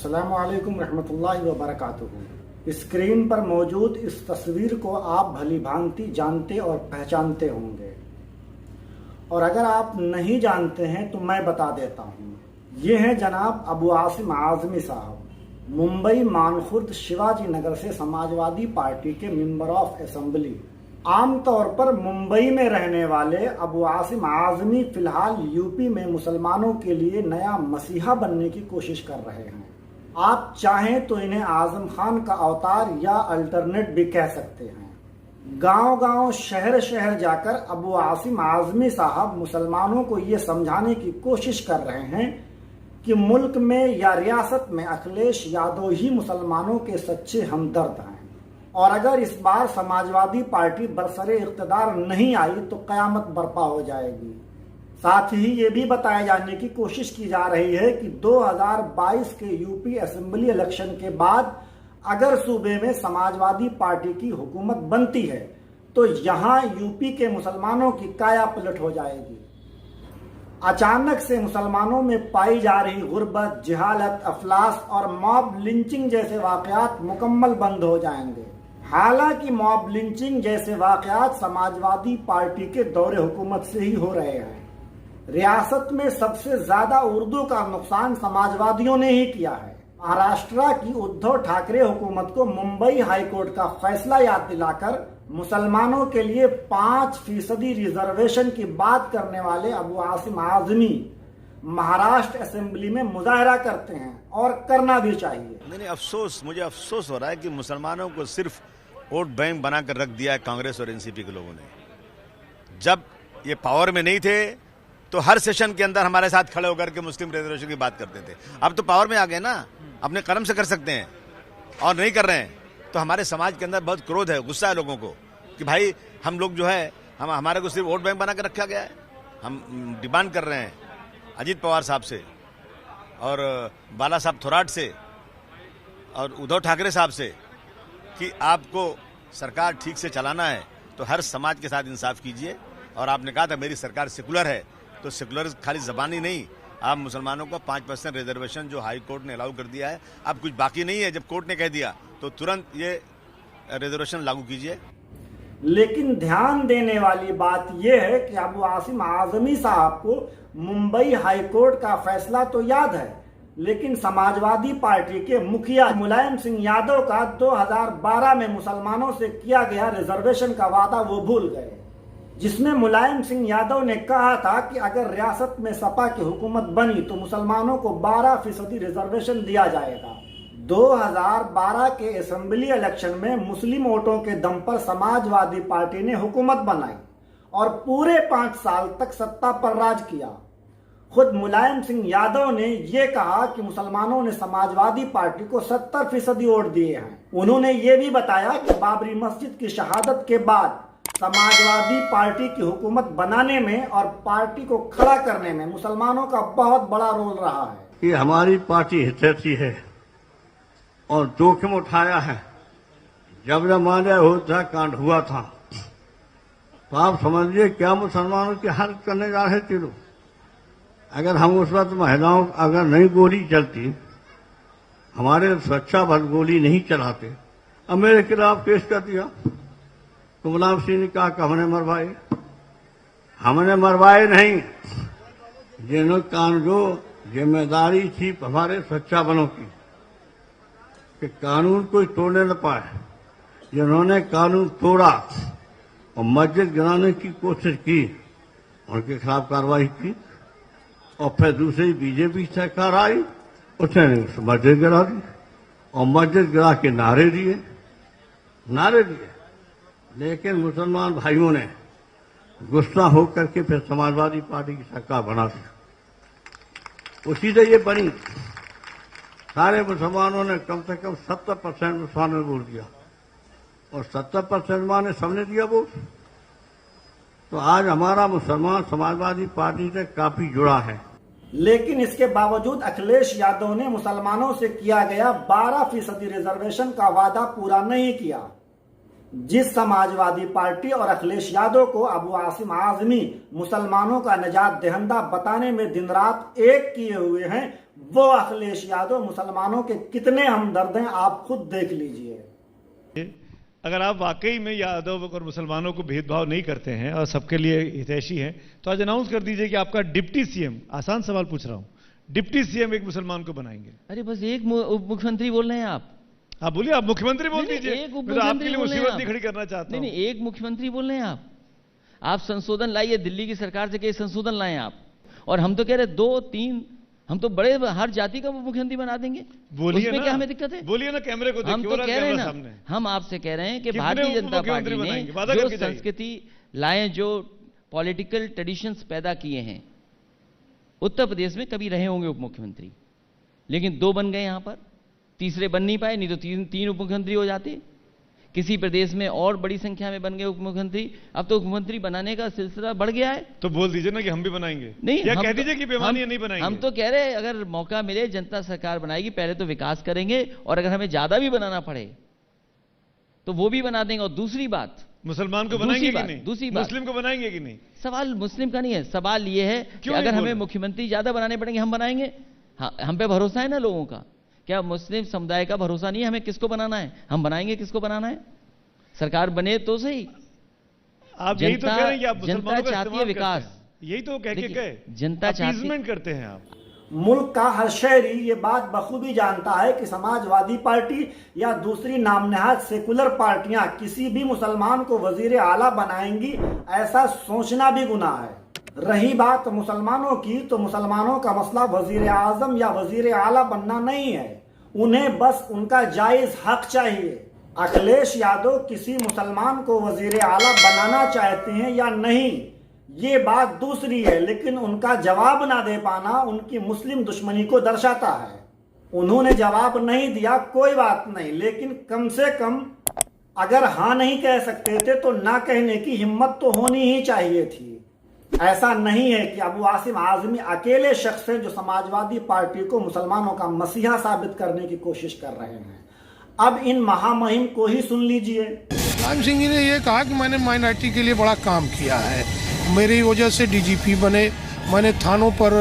अस्सलामु अलैकुम रहमतुल्लाहि व बरकातुहू। स्क्रीन पर मौजूद इस तस्वीर को आप भली भांति जानते और पहचानते होंगे, और अगर आप नहीं जानते हैं तो मैं बता देता हूँ। ये हैं जनाब अबू आसिम आज़मी साहब, मुंबई मानखुर्द शिवाजी नगर से समाजवादी पार्टी के मेंबर ऑफ असेंबली। आमतौर पर मुंबई में रहने वाले अबू आसिम आज़मी फिलहाल यूपी में मुसलमानों के लिए नया मसीहा बनने की कोशिश कर रहे हैं। आप चाहें तो इन्हें आजम खान का अवतार या अल्टरनेट भी कह सकते हैं। गांव-गांव, शहर-शहर जाकर अबू आसिम आज़मी साहब मुसलमानों को ये समझाने की कोशिश कर रहे हैं कि मुल्क में या रियासत में अखिलेश यादव ही मुसलमानों के सच्चे हमदर्द हैं, और अगर इस बार समाजवादी पार्टी बरसरे इख्तिदार नहीं आई तो कयामत बर्पा हो जाएगी। साथ ही ये भी बताए जाने की कोशिश की जा रही है कि 2022 के यूपी असेंबली इलेक्शन के बाद अगर सूबे में समाजवादी पार्टी की हुकूमत बनती है तो यहाँ यूपी के मुसलमानों की काया पलट हो जाएगी। अचानक से मुसलमानों में पाई जा रही गुर्बत, जिहालत, अफलास और मॉब लिंचिंग जैसे वाकयात मुकम्मल बंद हो जाएंगे। हालांकि मॉब लिंचिंग जैसे वाकयात समाजवादी पार्टी के दौरे हुकूमत से ही हो रहे हैं। रियासत में सबसे ज्यादा उर्दू का नुकसान समाजवादियों ने ही किया है। महाराष्ट्र की उद्धव ठाकरे हुकूमत को मुंबई हाईकोर्ट का फैसला याद दिलाकर मुसलमानों के लिए 5% रिजर्वेशन की बात करने वाले अबू आसिम आज़मी महाराष्ट्र असेंबली में मुजाहरा करते हैं, और करना भी चाहिए। नहीं, मुझे अफसोस हो रहा है कि मुसलमानों को सिर्फ वोट बैंक बनाकर रख दिया है कांग्रेस और एनसीपी के लोगों ने। जब ये पावर में नहीं थे तो हर सेशन के अंदर हमारे साथ खड़े होकर के मुस्लिम रिजर्वेशन की बात करते थे। अब तो पावर में आ गए ना, अपने कलम से कर सकते हैं, और नहीं कर रहे हैं तो हमारे समाज के अंदर बहुत क्रोध है, गुस्सा है लोगों को कि भाई हम लोग जो है हमारे को सिर्फ वोट बैंक बना कर रखा गया है। हम डिमांड कर रहे हैं अजीत पवार साहब से और बाला साहब थोराट से और उद्धव ठाकरे साहब से कि आपको सरकार ठीक से चलाना है तो हर समाज के साथ इंसाफ कीजिए। और आपने कहा था मेरी सरकार सेकुलर है, तो सेकुलर खाली जबानी नहीं, आप मुसलमानों को 5% रिजर्वेशन जो हाई कोर्ट ने अलाउ कर दिया है, अब कुछ बाकी नहीं है। जब कोर्ट ने कह दिया तो तुरंत ये रिजर्वेशन लागू कीजिए। लेकिन ध्यान देने वाली बात यह है कि अबू आसिम आज़मी साहब को मुंबई हाईकोर्ट का फैसला तो याद है, लेकिन समाजवादी पार्टी के मुखिया मुलायम सिंह यादव का 2012 में मुसलमानों से किया गया रिजर्वेशन का वादा वो भूल गए, जिसमें मुलायम सिंह यादव ने कहा था कि अगर रियासत में सपा की हुकूमत बनी तो मुसलमानों को 12% रिजर्वेशन दिया जाएगा। 2012 के असेंबली इलेक्शन में मुस्लिम वोटों के दम पर समाजवादी पार्टी ने हुकूमत बनाई और पूरे 5 साल तक सत्ता पर राज किया। खुद मुलायम सिंह यादव ने यह कहा कि मुसलमानों ने समाजवादी पार्टी को 70% वोट दिए हैं। उन्होंने ये भी बताया कि बाबरी मस्जिद की शहादत के बाद समाजवादी पार्टी की हुकूमत बनाने में और पार्टी को खड़ा करने में मुसलमानों का बहुत बड़ा रोल रहा है। ये हमारी पार्टी हितैषी है और जोखिम उठाया है। जब हमारे अयोध्या कांड हुआ था तो आप समझिए क्या मुसलमानों की हालत करने जा रहे थे लोग। अगर हम उस वक्त महिलाओं अगर नहीं गोली चलती, हमारे सुरक्षा बल गोली नहीं चलाते, अब मेरे खिलाफ केस कर दिया तो मुलायम सिंह ने कहा कि हमने मरवाए नहीं। जो जिम्मेदारी थी हमारे सुरक्षा बलों की कि कानून कोई तोड़ने न पाए, जिन्होंने कानून तोड़ा और मस्जिद गिराने की कोशिश की उनके खिलाफ कार्रवाई की, और फिर दूसरी बीजेपी सरकार आई, उसने मस्जिद गिरा दी और मस्जिद गिरा के नारे दिए। लेकिन मुसलमान भाइयों ने गुस्सा होकर के फिर समाजवादी पार्टी की सरकार बना दी। उसी से ये बनी। सारे मुसलमानों ने कम से कम 70% मुसलमानों ने वोट दिया, और 70% ने सबने दिया वोट। तो आज हमारा मुसलमान समाजवादी पार्टी से काफी जुड़ा है। लेकिन इसके बावजूद अखिलेश यादव ने मुसलमानों से किया गया 12% रिजर्वेशन का वादा पूरा नहीं किया। जिस समाजवादी पार्टी और अखिलेश यादव को अबू आसिम आज़मी मुसलमानों का निजात दहिंदा बताने में दिन रात एक किए हुए हैं, वो अखिलेश यादव मुसलमानों के कितने हमदर्द हैं, आप खुद देख लीजिए। अगर आप वाकई में यादव और मुसलमानों को भेदभाव नहीं करते हैं और सबके लिए हितैषी हैं, तो आज अनाउंस कर दीजिए कि आपका डिप्टी सीएम, आसान सवाल पूछ रहा हूं, डिप्टी सीएम एक मुसलमान को बनाएंगे। अरे बस एक मुख्यमंत्री बोल रहे हैं आप बोलिए, आप मुख्यमंत्री बोल दीजिए। एक मैं तो आपके लिए बोल रहे हैं मुसीबत आप। नहीं खड़ी करना चाहता हूं। नहीं, एक मुख्यमंत्री बोल रहे हैं आप संशोधन लाइए, दिल्ली की सरकार से कई संशोधन लाएं आप। और हम तो कह रहे 2-3, हम तो बड़े हर जाति का वो मुख्यमंत्री बना देंगे। बोलिए उसमें ना, क्या हमें दिक्कत है? बोलिए ना, कैमरे को हम देखिए, तो कह रहे हैं ना, सामने। हम आपसे कह रहे हैं कि कितने भारतीय जनता मुख्यमंत्री पार्टी बनाएंगे? ने वादा जो करके जाइए। संस्कृति लाए, जो पॉलिटिकल ट्रेडिशंस पैदा किए हैं, उत्तर प्रदेश में कभी रहे होंगे उप मुख्यमंत्री, लेकिन 2 बन गए यहां पर, तीसरे बन नहीं पाए, नहीं तो 3 उप मुख्यमंत्री हो जाते। किसी प्रदेश में और बड़ी संख्या में बन गए उप मुख्यमंत्री। अब तो उप मुख्यमंत्री बनाने का सिलसिला बढ़ गया है। तो बोल दीजिए ना कि हम भी बनाएंगे। नहीं, या हम कह तो- दीजिए कि बेमानी है, नहीं बनाएंगे। हम तो कह रहे हैं अगर मौका मिले, जनता सरकार बनाएगी, पहले तो विकास करेंगे, और अगर हमें ज्यादा भी बनाना पड़े तो वो भी बना देंगे। और दूसरी बात, मुसलमान को दूसरी बनाएंगे कि बात- नहीं? दूसरी बात- मुस्लिम को बनाएंगे कि नहीं? सवाल मुस्लिम का नहीं है, सवाल ये है कि क्यों नहीं अगर बोल हमें रहे? मुख्यमंत्री ज्यादा बनाने पड़ेंगे, हम बनाएंगे। हम पे भरोसा है ना लोगों का? क्या मुस्लिम समुदाय का भरोसा नहीं है हमें किसको बनाना है? हम बनाएंगे किसको बनाना है। सरकार बने तो सही। आप यही तो कह रहे हैं कि आप जनता मुसलमानों का चाहती है इस्तेमाल विकास। करते हैं। यही तो कह के देखिए, गए, जनता चाहती- अपीजमेंट करते हैं आप। मुल्क का हर शहरी ये बात बखूबी जानता है कि समाजवादी पार्टी या दूसरी नामनहाद सेकुलर पार्टियां किसी भी मुसलमान को वजीर आला बनाएंगी, ऐसा सोचना भी गुनाह है। रही बात मुसलमानों की, तो मुसलमानों का मसला वजीर आजम या वजीर आला बनना नहीं है, उन्हें बस उनका जायज हक चाहिए। अखिलेश यादव किसी मुसलमान को वजीर आला बनाना चाहते हैं या नहीं, ये बात दूसरी है, लेकिन उनका जवाब ना दे पाना उनकी मुस्लिम दुश्मनी को दर्शाता है। उन्होंने जवाब नहीं दिया, कोई बात नहीं, लेकिन कम से कम अगर हाँ नहीं कह सकते थे तो ना कहने की हिम्मत तो होनी ही चाहिए थी। ऐसा नहीं है कि अबू आसिम आजमी अकेले शख्स हैं जो समाजवादी पार्टी को मुसलमानों का मसीहा साबित करने की कोशिश कर रहे हैं। अब इन महामहिम को ही सुन लीजिए। मुलायम सिंह जी ने ये कहा कि मैंने माइनॉरिटी के लिए बड़ा काम किया है, मेरी वजह से डीजीपी बने, मैंने थानों पर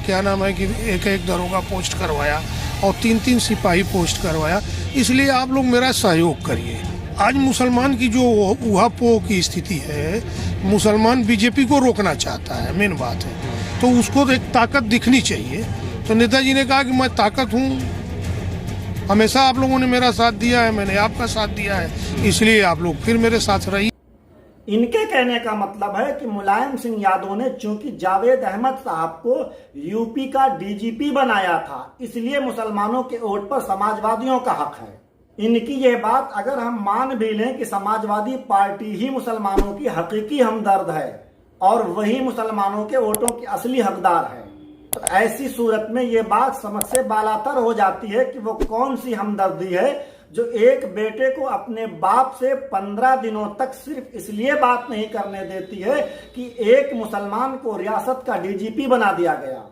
क्या नाम है कि एक दरोगा पोस्ट करवाया और 3-3 सिपाही पोस्ट करवाया, इसलिए आप लोग मेरा सहयोग करिए। आज मुसलमान की जो उहापोह की स्थिति है, मुसलमान बीजेपी को रोकना चाहता है, मेन बात है, तो उसको एक ताकत दिखनी चाहिए। तो नेताजी ने कहा कि मैं ताकत हूँ, हमेशा आप लोगों ने मेरा साथ दिया है, मैंने आपका साथ दिया है, इसलिए आप लोग फिर मेरे साथ रहिए। इनके कहने का मतलब है कि मुलायम सिंह यादव ने चूंकि जावेद अहमद साहब को यूपी का डीजीपी बनाया था, इसलिए मुसलमानों के वोट पर समाजवादियों का हक है। इनकी यह बात अगर हम मान भी लें कि समाजवादी पार्टी ही मुसलमानों की हकीकी हमदर्द है और वही मुसलमानों के वोटों की असली हकदार है, तो ऐसी सूरत में ये बात समझ से बालातर हो जाती है कि वो कौन सी हमदर्दी है जो एक बेटे को अपने बाप से 15 दिनों तक सिर्फ इसलिए बात नहीं करने देती है कि एक मुसलमान को रियासत का डीजीपी बना दिया गया।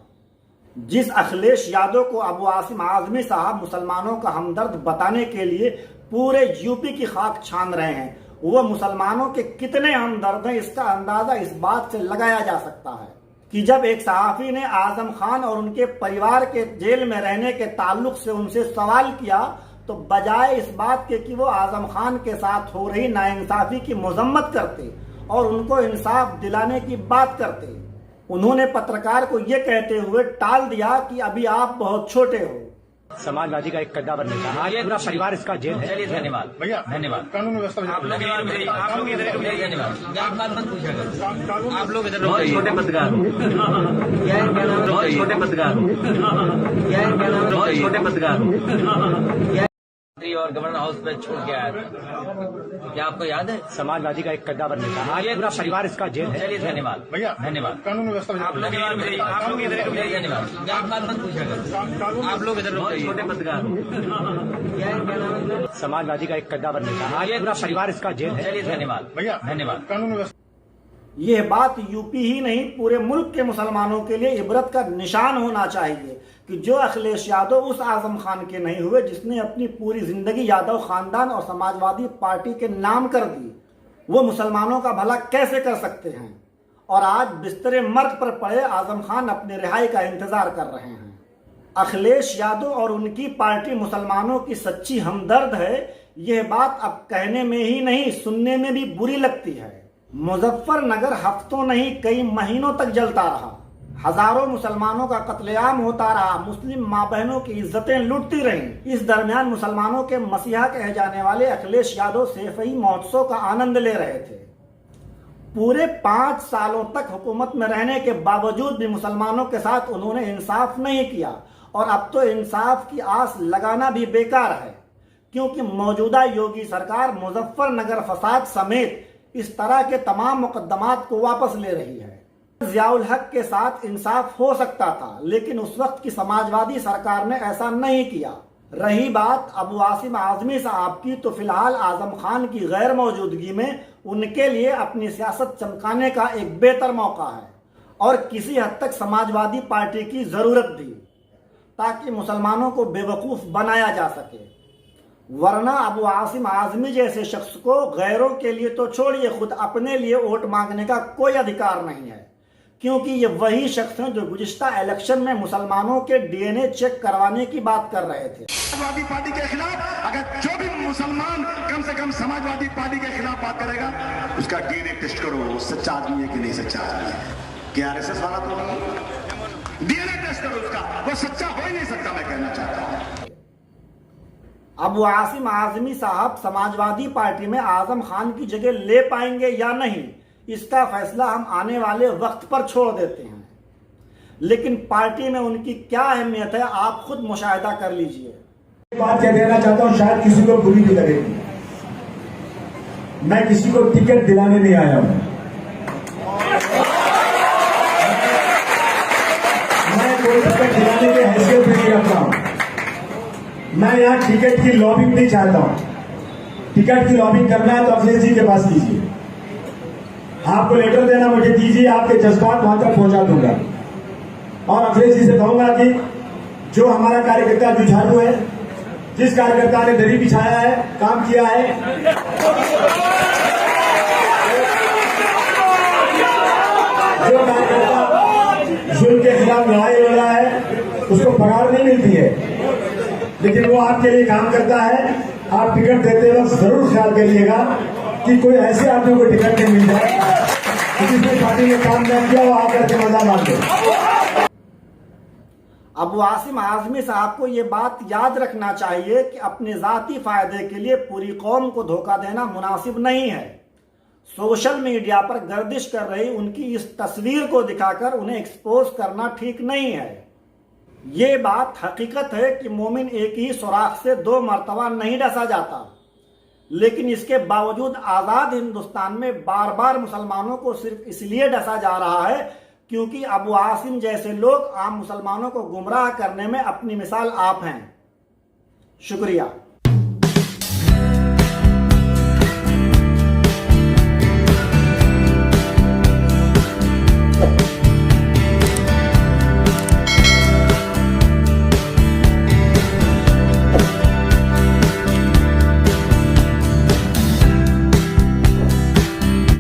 जिस अखिलेश यादव को अबू आसिम आजमी साहब मुसलमानों का हमदर्द बताने के लिए पूरे यूपी की खाक छान रहे हैं, वो मुसलमानों के कितने हमदर्द हैं, इसका अंदाजा इस बात से लगाया जा सकता है कि जब एक सहाफी ने आजम खान और उनके परिवार के जेल में रहने के ताल्लुक से उनसे सवाल किया, तो बजाय इस बात के कि वो आजम खान के साथ हो रही नाइंसाफी की मजम्मत करते और उनको इंसाफ दिलाने की बात करते, उन्होंने पत्रकार को ये कहते हुए टाल दिया कि अभी आप बहुत छोटे हो। समाजवादी का एक कद्दावर नेता, आज पूरा परिवार इसका जेल है। चलिए धन्यवाद भैया, धन्यवाद। कानून व्यवस्था आप लोग इधर धन्यवाद। आप बात मत पूछिएगा, आप लोग इधर छोटे पत्रकार छोटे पत्रकार छोटे पत्रकार और गवर्नर हाउस पे छोड़ के आया था, क्या आपको याद है? समाजवादी का एक कद्दावर नेता, आज पूरा परिवार इसका जेल है। चलिए धन्यवाद भैया, धन्यवाद। कानून व्यवस्था आप लोग इधर धन्यवाद। आप बात मत पूछिएगा, आप लोग इधर छोटे पत्रकार समाजवादी का एक कद्दावर नेता, आज पूरा परिवार इसका जेल है। चलिए धन्यवाद भैया, धन्यवाद। कानून व्यवस्था यह बात यूपी ही नहीं पूरे मुल्क के मुसलमानों के लिए इबरत का निशान होना चाहिए कि जो अखिलेश यादव उस आजम खान के नहीं हुए जिसने अपनी पूरी जिंदगी यादव खानदान और समाजवादी पार्टी के नाम कर दी, वो मुसलमानों का भला कैसे कर सकते हैं। और आज बिस्तरे मर्ग पर पड़े आजम खान अपने रिहाई का इंतजार कर रहे हैं। अखिलेश यादव और उनकी पार्टी मुसलमानों की सच्ची हमदर्द है, यह बात अब कहने में ही नहीं सुनने में भी बुरी लगती है। मुजफ्फरनगर हफ्तों नहीं कई महीनों तक जलता रहा, हजारों मुसलमानों का कत्लेआम होता रहा, मुस्लिम माँ बहनों की इज्जतें लुटती रहीं। इस दरमियान मुसलमानों के मसीहा कहे जाने वाले अखिलेश यादव सैफई महोत्सव का आनंद ले रहे थे। पूरे 5 सालों तक हुकूमत में रहने के बावजूद भी मुसलमानों के साथ उन्होंने इंसाफ नहीं किया और अब तो इंसाफ की आस लगाना भी बेकार है, क्योंकि मौजूदा योगी सरकार मुजफ्फरनगर फसाद समेत इस तरह के तमाम मुकदमात को वापस ले रही है। ज़ियाउल हक के साथ इंसाफ हो सकता था, लेकिन उस वक्त की समाजवादी सरकार ने ऐसा नहीं किया। रही बात अबू आसिम आज़मी साहब की, तो फिलहाल आजम खान की गैर मौजूदगी में उनके लिए अपनी सियासत चमकाने का एक बेहतर मौका है और किसी हद तक समाजवादी पार्टी की जरूरत भी, ताकि मुसलमानों को बेवकूफ बनाया जा सके। वरना अबू आसिम आज़मी जैसे शख्स को गैरों के लिए तो छोड़िए, खुद अपने लिए वोट मांगने का कोई अधिकार नहीं है, क्योंकि ये वही शख्स हैं जो गुज़िश्ता इलेक्शन में मुसलमानों के डीएनए चेक करवाने की बात कर रहे थे। समाजवादी पार्टी के खिलाफ अगर जो भी मुसलमान कम से कम समाजवादी पार्टी के खिलाफ बात करेगा, उसका डीएनए टेस्ट करो, वो सच्चा आदमी है कि नहीं सच्चा आदमी है। क्या आरएसएस वाला तो डीएनए टेस्ट करो उसका, वो सच्चा हो ही नहीं सकता, मैं कहना चाहता हूं। अबू आसिम आज़मी साहब समाजवादी पार्टी में आजम खान की जगह ले पाएंगे या नहीं, इसका फैसला हम आने वाले वक्त पर छोड़ देते हैं, लेकिन पार्टी में उनकी क्या अहमियत है आप खुद मुशाहिदा कर लीजिए। बात क्या कहना चाहता हूं, शायद किसी को बुरी भी लगेगी, मैं किसी को टिकट दिलाने नहीं आया हूं। मैं कोई टिकट दिलाने की हैसियत नहीं रखता हूं। मैं यहाँ टिकट की लॉबिंग नहीं चाहता हूं। टिकट की लॉबिंग करना है तो अखिलेश जी के पास कीजिए, आपको लेटर देना मुझे दीजिए, आपके जज्बात वहां तक पहुंचा दूंगा और अखिलेश जी से कहूंगा कि जो हमारा कार्यकर्ता जुझारू है, जिस कार्यकर्ता ने दरी बिछाया है, काम किया है, जो कार्यकर्ता जुल्म के खिलाफ लड़ाई लड़ रहा है, उसको पगार नहीं मिलती है, लेकिन वो आपके लिए काम करता है। आप टिकट देते वक्त जरूर ख्याल करिएगा कि कोई ऐसे आदमी को टिकट नहीं मिल जाए जिसने पार्टी में काम न किया, वो आकर के मजा मार दे। अबू आसिम आज़मी साहब को ये बात याद रखना चाहिए कि अपने जाती फायदे के लिए पूरी कौम को धोखा देना मुनासिब नहीं है। सोशल मीडिया पर गर्दिश कर रही उनकी इस तस्वीर को दिखाकर उन्हें एक्सपोज करना ठीक नहीं है। ये बात हकीकत है कि मोमिन एक ही सुराख से 2 मरतबा नहीं डसा जाता, लेकिन इसके बावजूद आज़ाद हिंदुस्तान में बार बार मुसलमानों को सिर्फ इसलिए डसा जा रहा है क्योंकि अबू आसिम जैसे लोग आम मुसलमानों को गुमराह करने में अपनी मिसाल आप हैं। शुक्रिया।